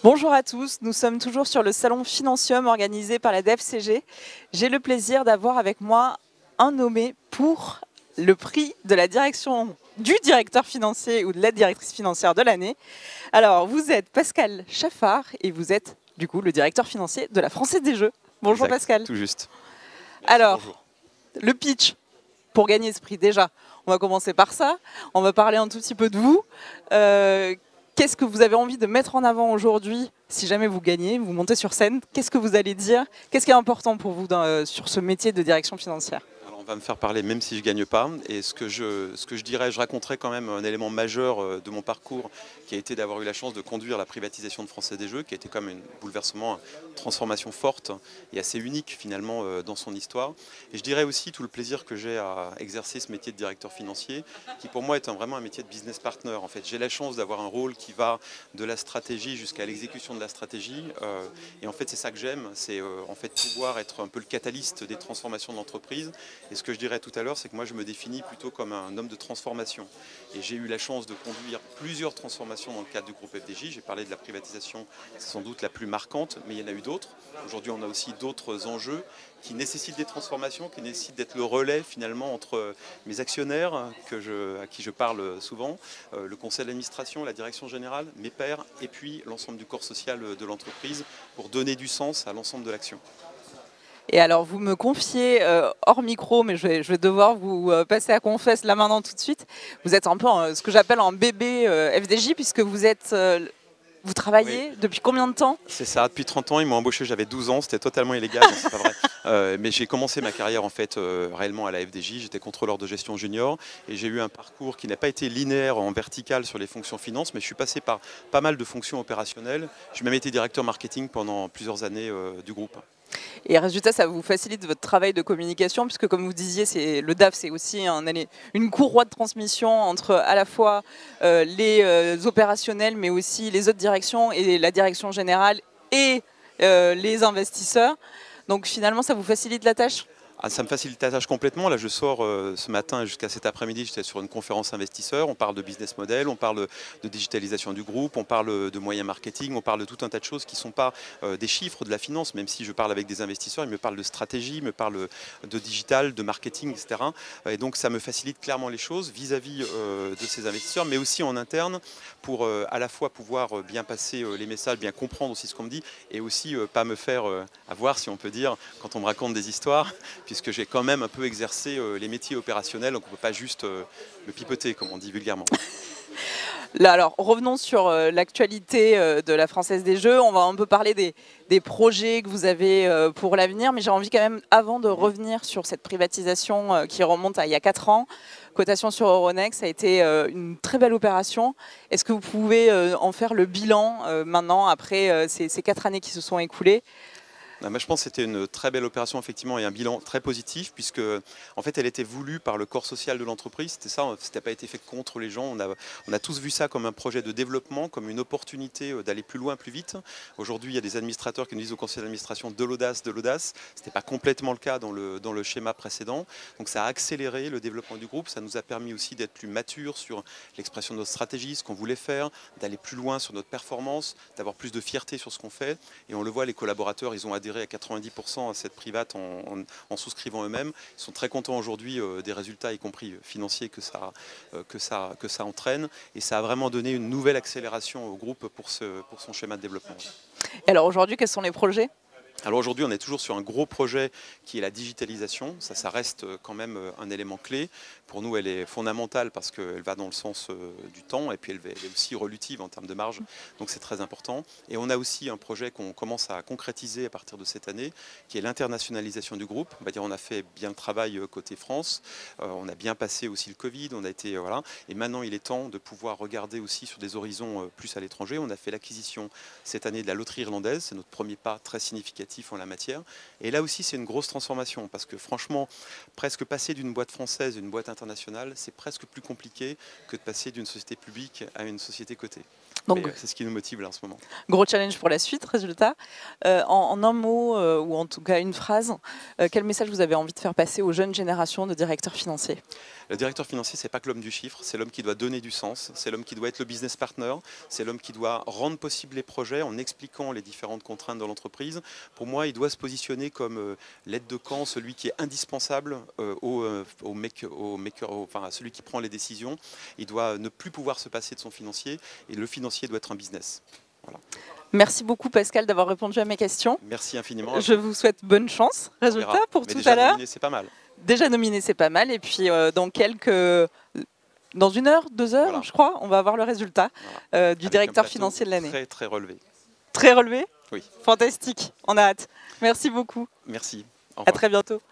Bonjour à tous, nous sommes toujours sur le salon Financium organisé par la DFCG. J'ai le plaisir d'avoir avec moi un nommé pour le prix de la direction du directeur financier ou de la directrice financière de l'année. Alors, vous êtes Pascal Chaffard et vous êtes du coup le directeur financier de la Française des Jeux. Bonjour Exact, Pascal. tout juste. Alors, Bonjour. le pitch pour gagner ce prix, déjà, on va commencer par ça. On va parler un tout petit peu de vous. Qu'est-ce que vous avez envie de mettre en avant aujourd'hui si jamais vous gagnez, vous montez sur scène? Qu'est-ce que vous allez dire? Qu'est-ce qui est important pour vous sur ce métier de direction financière? Alors on va me faire parler même si je ne gagne pas. Et ce que je dirais, je raconterai quand même un élément majeur de mon parcours qui a été d'avoir eu la chance de conduire la privatisation de Française des Jeux, qui a été comme un bouleversement, une transformation forte et assez unique finalement dans son histoire. Et je dirais aussi tout le plaisir que j'ai à exercer ce métier de directeur financier, qui pour moi est vraiment un métier de business partner. En fait, j'ai la chance d'avoir un rôle qui va de la stratégie jusqu'à l'exécution de la stratégie. Et en fait, c'est ça que j'aime, c'est en fait pouvoir être un peu le catalyste des transformations de l'entreprise. Et ce que je dirais tout à l'heure, c'est que moi, je me définis plutôt comme un homme de transformation. Et j'ai eu la chance de conduire plusieurs transformations dans le cadre du groupe FDJ. J'ai parlé de la privatisation, c'est sans doute la plus marquante, mais il y en a eu d'autres. Aujourd'hui, on a aussi d'autres enjeux qui nécessitent des transformations, qui nécessitent d'être le relais finalement entre mes actionnaires, à qui je parle souvent, le conseil d'administration, la direction générale, mes pairs, et puis l'ensemble du corps social de l'entreprise pour donner du sens à l'ensemble de l'action. Et alors, vous me confiez hors micro, mais je vais devoir vous passer à confesse là maintenant tout de suite. Vous êtes un peu ce que j'appelle un bébé FDJ, puisque vous Oui. travaillez depuis combien de temps? C'est ça, depuis 30 ans, ils m'ont embauché, j'avais 12 ans, c'était totalement illégal, non, c'est pas vrai. Mais j'ai commencé ma carrière en fait réellement à la FDJ, j'étais contrôleur de gestion junior et j'ai eu un parcours qui n'a pas été linéaire en vertical sur les fonctions finance, mais je suis passé par pas mal de fonctions opérationnelles. J'ai même été directeur marketing pendant plusieurs années du groupe. Et résultat, ça vous facilite votre travail de communication, puisque comme vous disiez, le DAF, c'est aussi une courroie de transmission entre à la fois les opérationnels, mais aussi les autres directions et la direction générale et les investisseurs. Donc finalement, ça vous facilite la tâche? Ah, ça me facilite la tâche complètement. Là, je sors ce matin jusqu'à cet après-midi, j'étais sur une conférence investisseurs. On parle de business model, on parle de digitalisation du groupe, on parle de moyens marketing, on parle de tout un tas de choses qui ne sont pas des chiffres de la finance, même si je parle avec des investisseurs, ils me parlent de stratégie, ils me parlent de digital, de marketing, etc. Et donc, ça me facilite clairement les choses vis-à-vis de ces investisseurs, mais aussi en interne pour à la fois pouvoir bien passer les messages, bien comprendre aussi ce qu'on me dit et aussi pas me faire avoir, si on peut dire, quand on me raconte des histoires puisque j'ai quand même un peu exercé les métiers opérationnels, donc on ne peut pas juste le pipoter, comme on dit vulgairement. Là, alors, revenons sur l'actualité de la Française des Jeux. On va un peu parler des projets que vous avez pour l'avenir, mais j'ai envie quand même, avant de revenir sur cette privatisation qui remonte à il y a 4 ans, cotation sur Euronext, ça a été une très belle opération. Est-ce que vous pouvez en faire le bilan maintenant, après ces 4 années qui se sont écoulées? Je pense que c'était une très belle opération effectivement et un bilan très positif puisque en fait elle était voulue par le corps social de l'entreprise. C'était ça, c'était pas été fait contre les gens. On a tous vu ça comme un projet de développement, comme une opportunité d'aller plus loin, plus vite. Aujourd'hui, il y a des administrateurs qui nous disent au conseil d'administration de l'audace, de l'audace. C'était pas complètement le cas dans le schéma précédent. Donc ça a accéléré le développement du groupe. Ça nous a permis aussi d'être plus mature sur l'expression de notre stratégie, ce qu'on voulait faire, d'aller plus loin sur notre performance, d'avoir plus de fierté sur ce qu'on fait. Et on le voit, les collaborateurs, ils ont adhéré à 90% à cette private en souscrivant eux-mêmes. Ils sont très contents aujourd'hui des résultats, y compris financiers, que ça entraîne. Et ça a vraiment donné une nouvelle accélération au groupe pour son schéma de développement. Et alors aujourd'hui, quels sont les projets? Alors aujourd'hui, on est toujours sur un gros projet qui est la digitalisation. Ça reste quand même un élément clé. Pour nous, elle est fondamentale parce qu'elle va dans le sens du temps et puis elle est aussi relutive en termes de marge. Donc c'est très important. Et on a aussi un projet qu'on commence à concrétiser à partir de cette année, qui est l'internationalisation du groupe. On va dire, on a fait bien le travail côté France. On a bien passé aussi le Covid. On a été voilà. Et maintenant, il est temps de pouvoir regarder aussi sur des horizons plus à l'étranger. On a fait l'acquisition cette année de la loterie irlandaise. C'est notre premier pas très significatif en la matière. Et là aussi, c'est une grosse transformation parce que franchement, presque passer d'une boîte française à une boîte internationale, c'est presque plus compliqué que de passer d'une société publique à une société cotée. Donc, c'est ce qui nous motive là en ce moment. Gros challenge pour la suite, résultat. En un mot, ou en tout cas une phrase, quel message vous avez envie de faire passer aux jeunes générations de directeurs financiers? Le directeur financier, c'est pas que l'homme du chiffre, c'est l'homme qui doit donner du sens, c'est l'homme qui doit être le business partner, c'est l'homme qui doit rendre possible les projets en expliquant les différentes contraintes de l'entreprise. Pour moi, il doit se positionner comme l'aide de camp, celui qui est indispensable à celui qui prend les décisions. Il doit ne plus pouvoir se passer de son financier et le financier doit être un business. Voilà. Merci beaucoup Pascal d'avoir répondu à mes questions. Merci infiniment. Je vous souhaite bonne chance. Résultat pour tout à l'heure. C'est pas mal. Déjà nominé, c'est pas mal. Et puis dans 1 heure, 2 heures, voilà, je crois, on va avoir le résultat du directeur financier de l'année. Très très relevé. Très relevé? Oui. Fantastique. On a hâte. Merci beaucoup. Merci. À très bientôt.